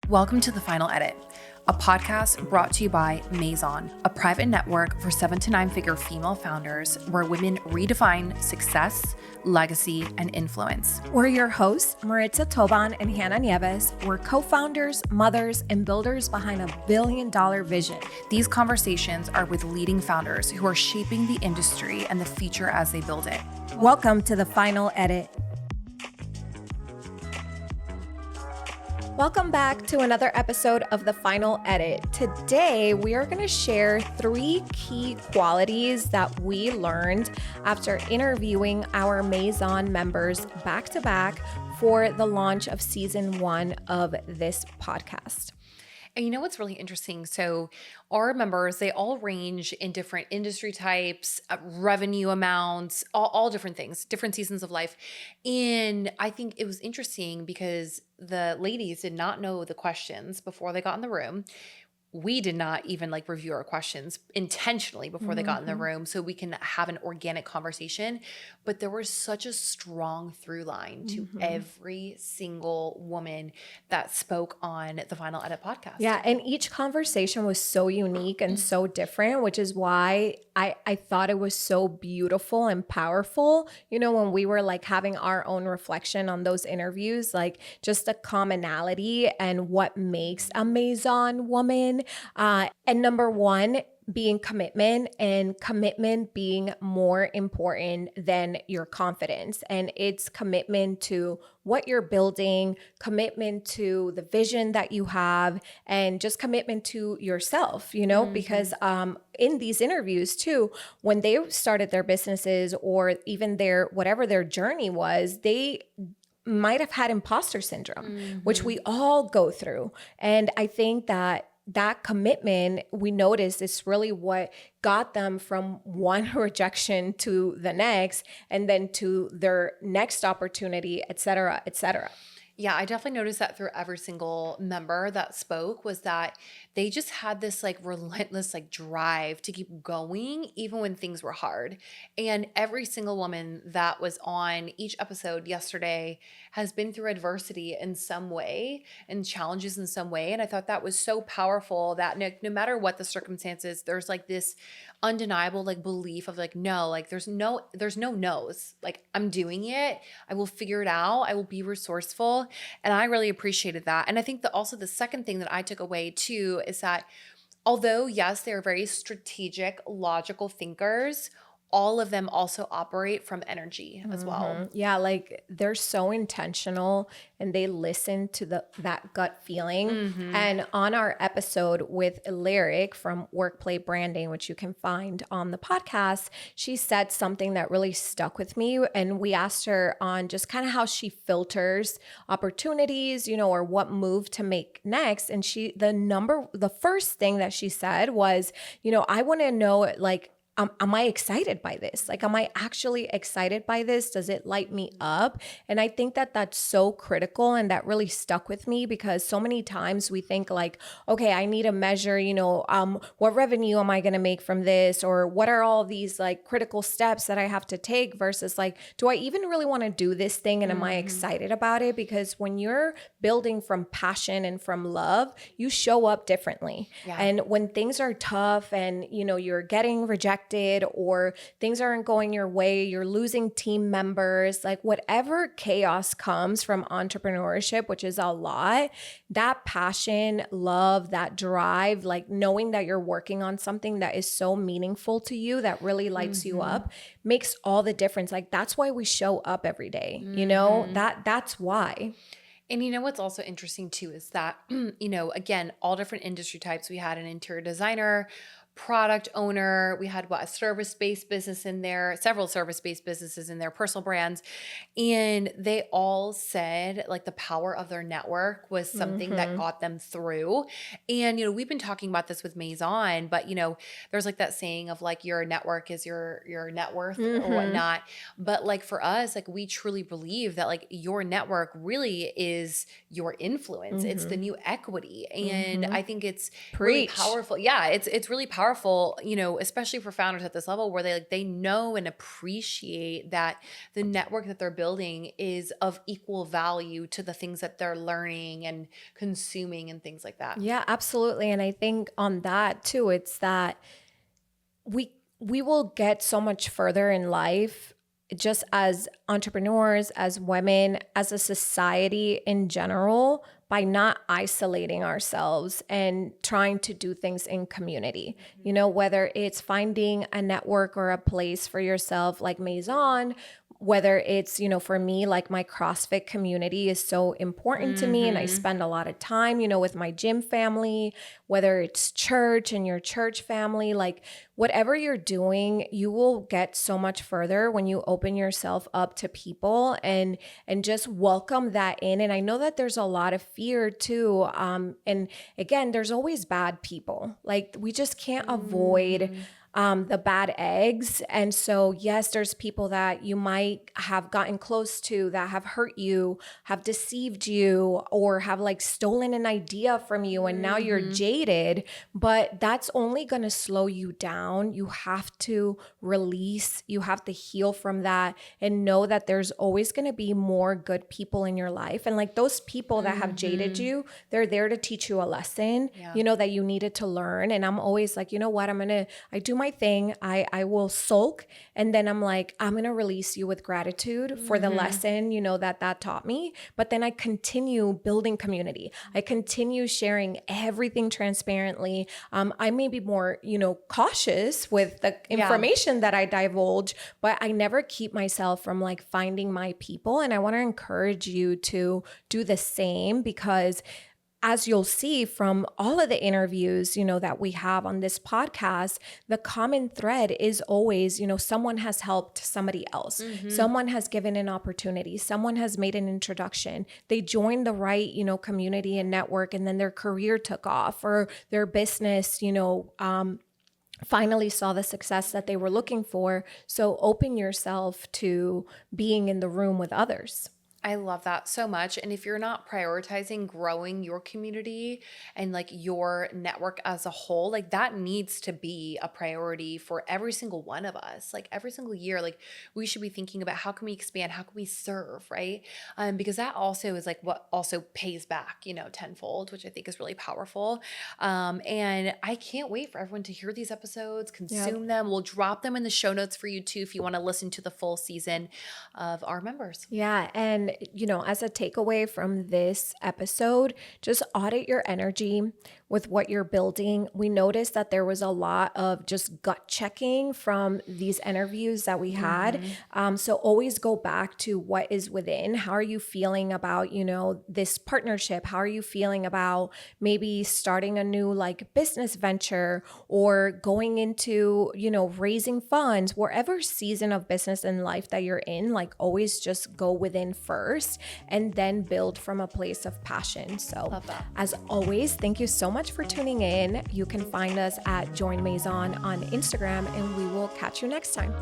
Welcome to The Final Edit, a podcast brought to you by Maison, a private network for 7 to 9 figure female founders where women redefine success, legacy, and influence. We're your hosts, Maritza, Tobon, and Nieves. We're co-founders, mothers, and builders behind a billion-dollar vision. These conversations are with leading founders who are shaping the industry and the future as they build it. Welcome to The Final Edit. Welcome back to another episode of The Final Edit. Today, we are going to share 3 key qualities that we learned after interviewing our Maison members back-to-back for the launch of season 1 of this podcast. And you know what's really interesting? So our members, they all range in different industry types, revenue amounts, all different things, different seasons of life. And I think it was interesting because the ladies did not know the questions before they got in the room. We did not even review our questions intentionally before they got in the room so we can have an organic conversation. But there was such a strong through line to every single woman that spoke on the Final Edit podcast. Yeah, and each conversation was so unique and so different, which is why I thought it was so beautiful and powerful. You know, when we were having our own reflection on those interviews, just the commonality and what makes a Maison woman. And number 1 being commitment, and commitment being more important than your confidence. And it's commitment to what you're building, commitment to the vision that you have, and just commitment to yourself, you know, because in these interviews too, when they started their businesses or even whatever their journey was, they might have had imposter syndrome, which we all go through. And I think that commitment, we noticed, is really what got them from one rejection to the next, and then to their next opportunity, et cetera, et cetera. Yeah, I definitely noticed that through every single member that spoke, was that they just had this relentless drive to keep going even when things were hard. And every single woman that was on each episode yesterday has been through adversity in some way and challenges in some way. And I thought that was so powerful that no matter what the circumstances, there's this undeniable belief of no, there's no no's. I'm doing it. I will figure it out. I will be resourceful. And I really appreciated that. And I think that also the second thing that I took away too is that although, yes, they're very strategic, logical thinkers, all of them also operate from energy as well. Yeah, they're so intentional and they listen to that gut feeling. And on our episode with Lyric from Workplay Branding, which you can find on the podcast, she said something that really stuck with me. And we asked her on just kind of how she filters opportunities, you know, or what move to make next. And the first thing that she said was, you know, I want to know am I excited by this? Am I actually excited by this? Does it light me up? And I think that that's so critical, and that really stuck with me because so many times we think okay, I need to measure, you know, what revenue am I going to make from this? Or what are all these critical steps that I have to take versus do I even really want to do this thing? And am I excited about it? Because when you're building from passion and from love, you show up differently. Yeah. And when things are tough and, you know, you're getting rejected or things aren't going your way, you're losing team members, whatever chaos comes from entrepreneurship, which is a lot, that passion, love, that drive, knowing that you're working on something that is so meaningful to you, that really lights you up, makes all the difference. That's why we show up every day, you know, that's why. And you know what's also interesting too is that, you know, again, all different industry types. We had an interior designer, product owner, we had a service-based business in there, several service-based businesses in there, personal brands, and they all said the power of their network was something that got them through. And you know, we've been talking about this with Maison, but you know, there's that saying of your network is your net worth or whatnot. But for us, we truly believe that your network really is your influence. It's the new equity, and I think it's really powerful. Yeah, it's really powerful powerful, especially for founders at this level where they know and appreciate that the network that they're building is of equal value to the things that they're learning and consuming and things like that. Yeah, absolutely. And I think on that too, it's that we will get so much further in life just as entrepreneurs, as women, as a society in general, by not isolating ourselves and trying to do things in community. Whether it's finding a network or a place for yourself like Maison, whether it's, for me, like my CrossFit community is so important to me. And I spend a lot of time, with my gym family, whether it's church and your church family, like whatever you're doing, you will get so much further when you open yourself up to people and just welcome that in. And I know that there's a lot of fear too. And again, there's always bad people. Like we just can't avoid the bad eggs. And so, yes, there's people that you might have gotten close to that have hurt you, have deceived you, or have like stolen an idea from you. And now you're jaded, but that's only going to slow you down. You have to release, you have to heal from that and know that there's always going to be more good people in your life. And like those people that have jaded you, they're there to teach you a lesson, that you needed to learn. And I'm always like, you know what, I do my thing. I will sulk. And then I'm like, I'm going to release you with gratitude for the lesson, that taught me. But then I continue building community. I continue sharing everything transparently. I may be more, cautious with the information that I divulge, but I never keep myself from like finding my people. And I want to encourage you to do the same because as you'll see from all of the interviews, that we have on this podcast, the common thread is always, someone has helped somebody else. Someone has given an opportunity. Someone has made an introduction. They joined the right, community and network, and then their career took off or their business, finally saw the success that they were looking for. So open yourself to being in the room with others. I love that so much. And if you're not prioritizing growing your community and like your network as a whole, like that needs to be a priority for every single one of us. Like every single year, like we should be thinking about how can we expand? How can we serve? Right. Because that also is like what also pays back, tenfold, which I think is really powerful. And I can't wait for everyone to hear these episodes, consume them. We'll drop them in the show notes for you too, if you want to listen to the full season of our members. Yeah. And as a takeaway from this episode, just audit your energy with what you're building. We noticed that there was a lot of just gut checking from these interviews that we had. So always go back to what is within. How are you feeling about, this partnership? How are you feeling about maybe starting a new like business venture or going into, raising funds, wherever season of business and life that you're in, like always just go within first and then build from a place of passion. So as always, thank you so much for tuning in. You can find us at Join Maison on Instagram, and we will catch you next time.